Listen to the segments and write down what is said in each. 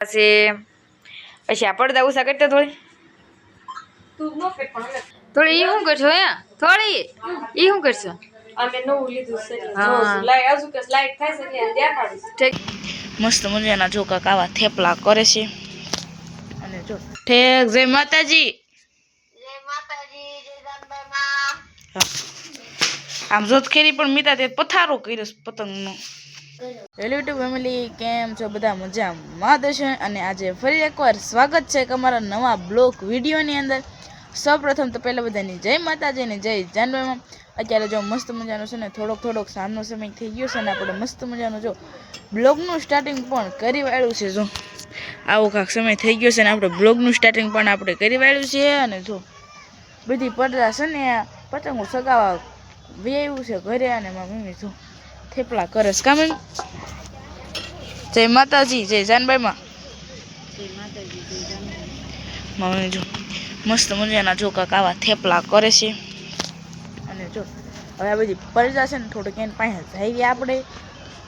પછી આ પડદા ઉષા કરતા થોડી થોડી શું કરશો થોડી શું કરશો મસ્ત મજાના જો કાક આવા થેપલા કરે છે અને જો ઠેક જય માતાજી આમ જોત ખેરી પણ મીતા તે પથારો કર્યો પતંગનો હેલો યુટ્યુબ ફેમિલી કેમ છો બધા મજામાં છે અને આજે ફરી એકવાર સ્વાગત છે અમારા નવા બ્લોગ વિડીયોની અંદર સૌપ્રથમ તો પહેલાં બધાની જય માતાજી અને જય જાનભાઈમાં અત્યારે જો મસ્ત મજાનો છે ને થોડોક સાંજનો સમય થઈ ગયો છે ને આપણે મસ્ત મજાનું જો બ્લોગનું સ્ટાર્ટિંગ પણ કરી વાળ્યું છે જો આવો કાંક સમય થઈ ગયો છે ને આપણે બ્લોગનું સ્ટાર્ટિંગ પણ આપણે કરી વાળ્યું છે અને જો બધી પડદા છે ને પતંગો સગાવા વેવું છે ઘરે અને મારી મમ્મી જો થેપલા કરે છે કામ જય માતાજી જય જાનભાઈમાં મમ્મી જો મસ્ત મજાના જો કાંક આવા થેપલા કરે છે અને જો હવે આ બધી પડદા છે ને થોડીક એની પાસે જઈએ આપણે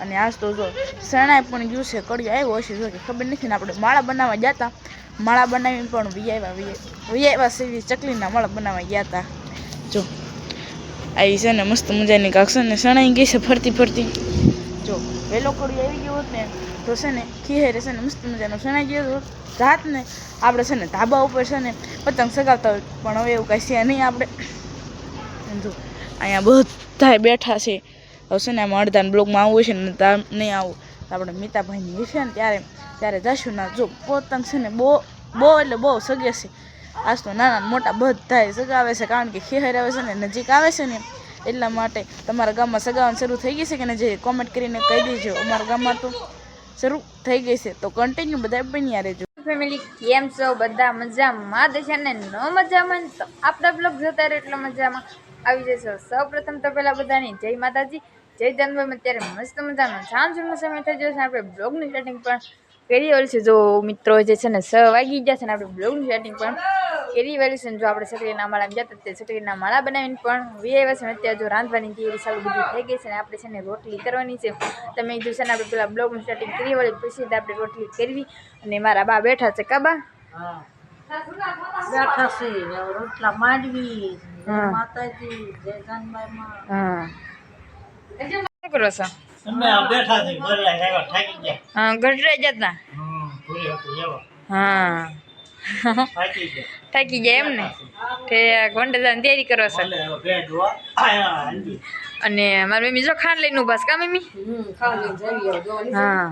અને આજ તો જો શરણાઈ પણ ગયું છે કડિયો આવ્યો હશે જો ખબર નથી ને આપણે માળા બનાવવા ગયા હતા માળા બનાવીને પણ વિયાવ્યા સેવી ચકલીના માળા બનાવવા ગયા હતા જો આવી છે ને મસ્ત મજાની કાંક છે ને શરણાઈ ગઈ છે ફરતી જો વહેલો કડિયો આવી ગયો હોત ને તો છે ને ખીહેરે છે ને મસ્ત મજાનો શરણાઈ ગયો હોત રાત ને આપણે છે ને ધાબા ઉપર છે ને પતંગ સગાવતા હોય પણ હવે એવું કાંઈ છે નહીં આપણે જો અહીંયા બધા બેઠા છે હવે છે ને આમાં અડધાને બ્લોગમાં આવવું છે ને નહીં આવું તો આપણે મીતાભાઈની છે ને ત્યારે જશું ના જો પતંગ છે ને બહુ એટલે બહુ સગે છે આજ તો નાના મોટા બધા સગાવે છે કારણ કે ખીહેર આવે છે ને નજીક આવે છે ને એટલા માટે તમારા ગામમાં સગાવવાનું શરૂ થઈ ગઈ છે કે ને જે કોમેન્ટ કરીને કહી દેજો અમારા ગામમાં તો શરૂ થઈ ગઈ છે તો કન્ટિન્યુ બધા બન્યા રહેજો ફેમિલી કેમ છો બધા મજામાં છે ને ન મજામાં તો આપણા બ્લોગ જોતા રહે એટલે મજામાં આવી જશો સૌપ્રથમ તો પહેલા બધાની જય માતાજી જય જાનભાઈ અત્યારે મસ્ત મજાનો સાંજનો સમય થઈ ગયો છે આપણે બ્લોગની સ્ટાર્ટિંગ પણ કરી વાળી છે જો મિત્રો જે છે ને 6 વાગી ગયા છે ને આપણે બ્લોગની સ્ટાર્ટિંગ પણ કરી વાળી છે ને જો આપણે સકરીના માળા જતા તે સકરીના માળા બનાવીને પણ વિયાવ્યા છે ને અત્યારે જો રાંધવાની તૈયારી ચાલુ બધી થઈ ગઈ છે ને આપણે છે ને રોટલી કરવાની છે તમે કીધું છે ને આપણે પેલા બ્લોગની સ્ટાર્ટિંગ કરી વાળી પછી આપણે રોટલી કરવી અને મારા બા બેઠા છે કાબા બેઠા છે રોટલા માંડવી માતાજી જય જાનભાઈમાં શું કરો છો અમે બેઠા છે ઘરે આવ્યા થાકી ગયા હા ગઢડા જતા પૂરી હતી એવો હા થાકી ગયા થાકી ગયા એમ ને તે ગોંડલાની તૈયારી કરો છો બે જોવા આયા હંજી અને મારી મમ્મી જો ખાંડ લઈને ઉભા છે કા મમ્મી હા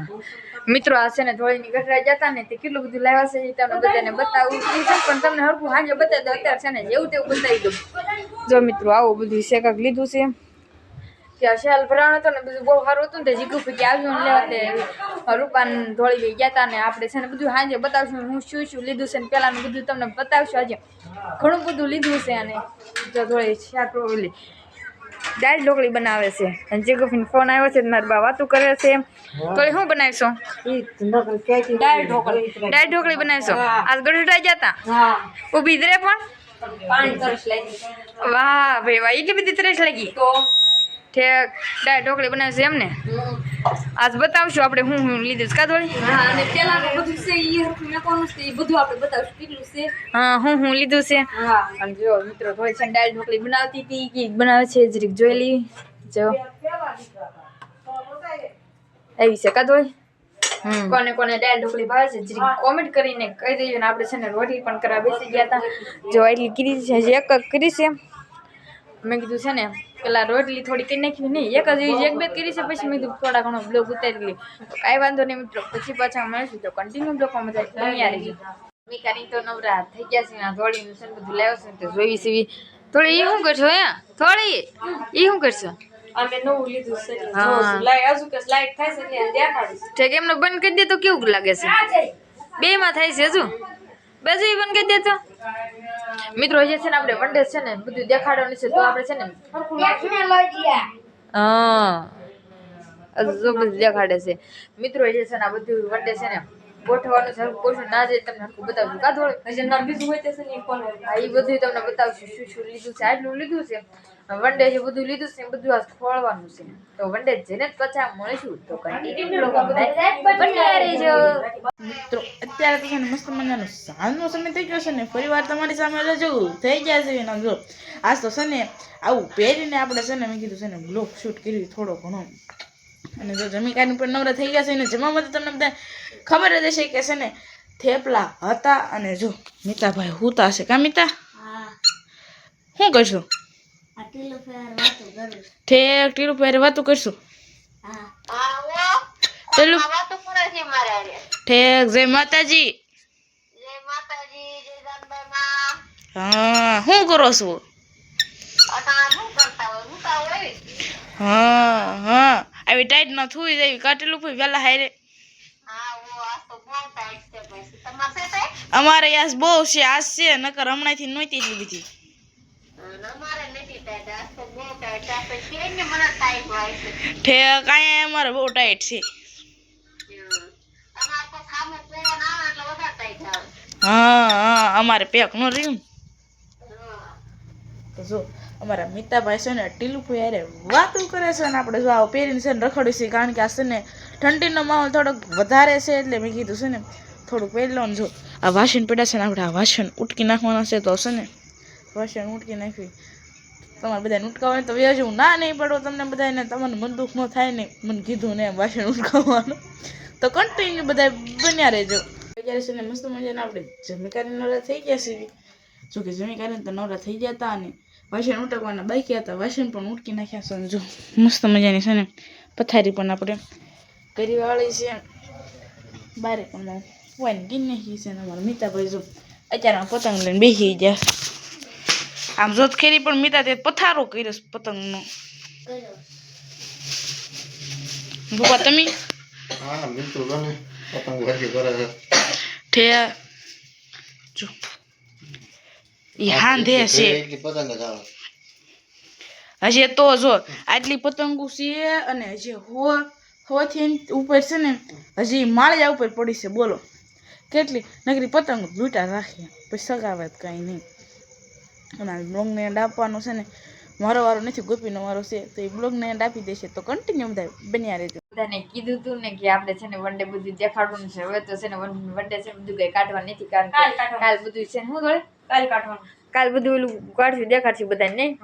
મિત્રો આ છે ને ધોળીની ગઢડા જતા ને તે કેટલું બધું લાવ્યા છે એ તમને બધાને બતાવું છે પણ તમને હરખું હાજે બતાવી દો અત્યારે છે ને જેવું તેવું બતાવી દઉં જો મિત્રો આવું બધું છે કાંક લીધું છે કે શાલ ભરાણો હતો ને બધું બહુ સારું હતું ને તે જીગુ પૈકી આવ્યું ને લેવા તે રૂપાન ધોળી ગયા હતા ને આપણે છે ને બધું સાંજે બતાવશું હું શું લીધું છે ને પહેલાંનું બધું તમને બતાવશું આજે ઘણું બધું લીધું છે અને જો ધોળી શાક ઓલી દાળ ઢોકળી બનાવે છે અને જીગુફીનો ફોન આવ્યો છે મારા બા વાતું કરે છે થોડી શું બનાવીશો દાળ ઢોકળી બનાવીશો આજ ગઢડા જતા ઊભી જ રે પણ વાહ ભાઈ વાહ એટલી બધી ત્રેસ લાગી ઠેક દાળ ઢોકળી બનાવે છે એમ ને આજ બતાવશું આપણે હું લીધું છે કાધોળી હા હું લીધું છે અને જો મિત્રો થોડી છે દાળ ઢોકળી બનાવતી હતી કે બનાવે છે જરીક જોઈ લી જો એવી છે કાધોળી કોને દાળ ઢોકળી ભાવે છે જરીક કોમેન્ટ કરીને કહી દેજો ને આપણે છે ને રોટલી પણ કરવા બેસી ગયા હતા જો એટલી કરી છે હજી એક કરી છે મેં કીધું છે ને પેલા રોટલી થોડી કરી નાખી નહીં એક બે કરી છે પછી મેં કીધું થોડા ઘણો બ્લોગ ઉતારી લે કાંઈ વાંધો નહીં મિત્રો પછી પાછા મળીશું તો કન્ટિન્યુ બ્લોગમાં મજા બન્યા રહેજો મીકાની તો નવરા થઈ ગયા છે ને થોડીનું છે બધું લાવ્યો છે તો જોઈ સીવી થોડી એ શું કરશો થોડી એ શું કરશો અમે નવું લીધું છે હા સ્લાઇડ થાય છે એટલે દેખાડીશ ઠીક એમને બંધ કરી દે તો કેવું લાગે છે બે માં થાય છે હજુ બાજુ એ બંધ કરી દે તો મિત્રો જે છે ને આપણે વનડે છે ને બધું દેખાડવાનું છે તો આપણે છે ને હા બધું દેખાડે છે મિત્રો જે છે ને આ બધું વનડે છે ને ગોઠવાનું છે ગોઠવું ના જાય તમને હરખું બતાવશું કા થોડું હજી નર બીજું હોય તે છે ને કોણ હા એ બધું તમને બતાવશું શું શું લીધું છે આટલું લીધું છે વન ડે જે બધું લીધું છે એ બધું આ ખોળવાનું છે તો વન ડે જેને જ પછી મળીશું તો કન્ટિન્યુ બ્લોગ બન્યા રહેજો મિત્રો અત્યારે તો છે ને મસ્ત મજાનો સાંજનો સમય થઈ ગયો છે ને ફરીવાર તમારી સામે રજૂ થઈ ગયા છે એના જો આજ તો છે ને આવું પહેરીને આપણે છે ને મેં કીધું છે ને બ્લોગ શૂટ કરી થોડો ઘણો અને જો જમીકાની પણ નવરા થઈ ગયા છે ને જમવામાં તો તમને બધા ખબર જ હશે કે છે ને થેપલા હતા અને જો મિતાભાઈ હુતા છે કા મિતા શું કરશું ઠેક ટીલું પહેરે વાતું કરશું ટીલું ઠેક જય માતાજી હા શું કરો છો હા હા આવી ટાઈટ ના થુઈ જાય કાટેલું ભાઈ વેલા હારે અમારે યાસ બહુ છે આજ છે નકર હમણાંથી નહોતી એટલી બધી ઠેક અહીંયા અમારે બહુ ટાઈટ છે હા હા અમારે પેક નો રહ્યું તો જો અમારા મિતાભાઈ છે ને ટીલુભાઈ યારે વાતું કરે છે ને આપણે જો આવો પહેરીને છે ને રખડી છે કારણ કે આ છે ને ઠંડીનો માહોલ થોડોક વધારે છે એટલે મેં કીધું છે ને થોડુંક પહેરી લો ને જો આ વાસણ પડ્યા છે ને આપણે આ વાસણ ઉટકી નાખવાના છે તો છે ને વાસણ ઉટકી નાખવી તમારે બધાને ઉટકાવવાનું તો વ્યાજ હું ના નહીં પડો તમને બધાને તમને મન દુઃખ ન થાય ને મને કીધું ને વાસણ ઉટકાવવાનું તો કન્ટિન્યુ બધા બન્યા રહેજો અત્યારે છે ને મસ્ત મજાના આપણે જમીકારી નવરા થઈ ગયા છે જોકે જમીકારી તો નવરા થઈ ગયા હતા અને વાસણ ઉટકવાના બાકી હતા વાસણ પણ ઉટકી નાખ્યા છે જો મસ્ત મજાની છે ને પથારી પણ આપણે કરી વાળી છે બારે પણ વાઈને ગીર નાખી છે ને અમારા મિતાભાઈ જો અત્યારમાં પતંગ લઈને બેસી ગયા આમ જોત ખેરી પણ મિતા તે પથારો કર્યો પતંગનો ભૂપા તમે હા મિત્ર ગને પતંગ વાગી કરે છે ઠે જો ઈ હાંધે છે એટલી પતંગ જ આવે હજી તો જો આટલી પતંગો છે અને હજી હોથી ઉપર છે ને હજી માળિયા ઉપર પડી છે બોલો કેટલી નગરી પતંગ લૂંટા રાખે પછી સગાવે કાંઈ નહીં અને બ્લોગને એન્ડ આપવાનો છે ને મારો વારો નથી ગોપીનો વારો છે તો એ બ્લોગને એન્ડ આપી દેશે તો કન્ટિન્યુ બધા બન્યા રહેજો બધાને કીધું તું ને કે આપણે છે ને વન ડે બધું દેખાડવાનું છે હવે તો છે ને વન ડે છે બધું કઈ કાઢવા નથી કારણ કે કાલ બધું છે ને શું જોડે કાલ કાઢવાનું કાલ બધું ઓલું કાઢશું દેખાડશું બધાને નહીં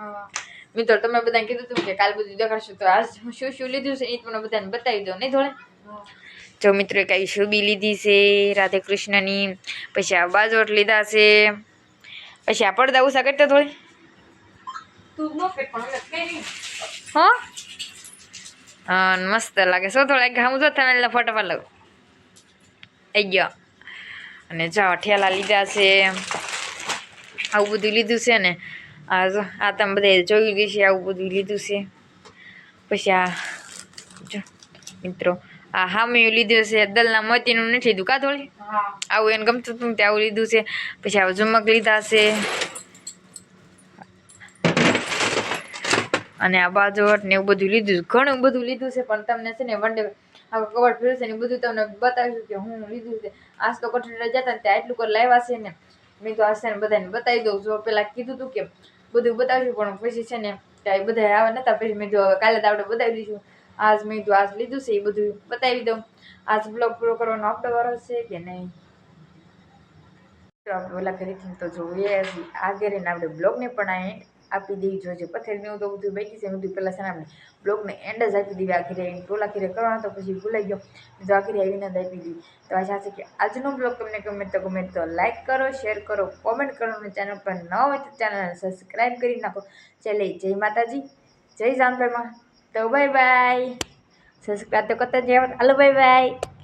મિત્રો તમે બધાને કીધું તું કે કાલ બધું દેખાડશું તો આજ શું શું લીધું છે એ તમને બધાને બતાવી દો નહીં જોડે જો મિત્રો કઈ શુબી લીધી છે રાધે કૃષ્ણની પછી આ બાજોટ લીધા છે પછી આ પડદા ઉષા કરતા થોડી હા મસ્ત લાગે શું થોડા ઘામ જો તમે એટલે ફોટો પાડ લઉં આવી ગયો અને જાઓ ઠેલા લીધા છે આવું બધું લીધું છે ને આ તમે બધા જોઈ લીધી છે આવું બધું લીધું છે પછી આ જો મિત્રો આ હામિયું લીધું છે દલના મોતીનું નથી લીધું કા થોડી આવું એને ગમતું હતું ને આવું લીધું છે પછી આવું ઝુમક લીધા છે અને આ બાજોટ ને એવું બધું લીધું ઘણું બધું લીધું છે પણ તમને છે ને વન ડે આ કવર ફેરશે ને બધું તમને બતાવીશું કે હું લીધું છે આજ તો કઠોળ જતા ને ત્યાં એટલું કર લાવ્યા છે ને મેં તો આજ છે ને બધાને બતાવી દઉં જો પેલા કીધું હતું કે બધું બતાવ્યું પણ પછી છે ને ત્યાં બધા આવા નતા પછી મેં તો કાલે તો આપણે બતાવી દઈશું આજ મેં તો આજ લીધું છે એ બધું બતાવી દઉં આજ બ્લોગ પૂરો કરવાનો આપણો વારો છે કે નહીં આપણે ઓલા કરીથી તો જોઈએ આગળ ને આપણે બ્લોગને પણ આ એન્ડ આપી દેવી જોઈએ પથેરીનું તો બધું બાકી છે બધું પહેલાં છે ને આપણે બ્લોગને એન્ડ જ આપી દેવી આખી આવીને ટોલા ખીરે કરવાનો તો પછી ભૂલાઈ ગયો તો આખી આવીને જ આપી દીધી તો આશા છે કે આજનો બ્લોગ તમને ગમે તો લાઈક કરો શેર કરો કોમેન્ટ કરો અને ચેનલ પર ન હોય તો ચેનલને સબસ્ક્રાઈબ કરી નાખો ચાલે જય માતાજી જય જાનભાઈમાં તો બાય બાય સબસ્ક્રાઈબ તો કરતા જ હાલો બાય બાય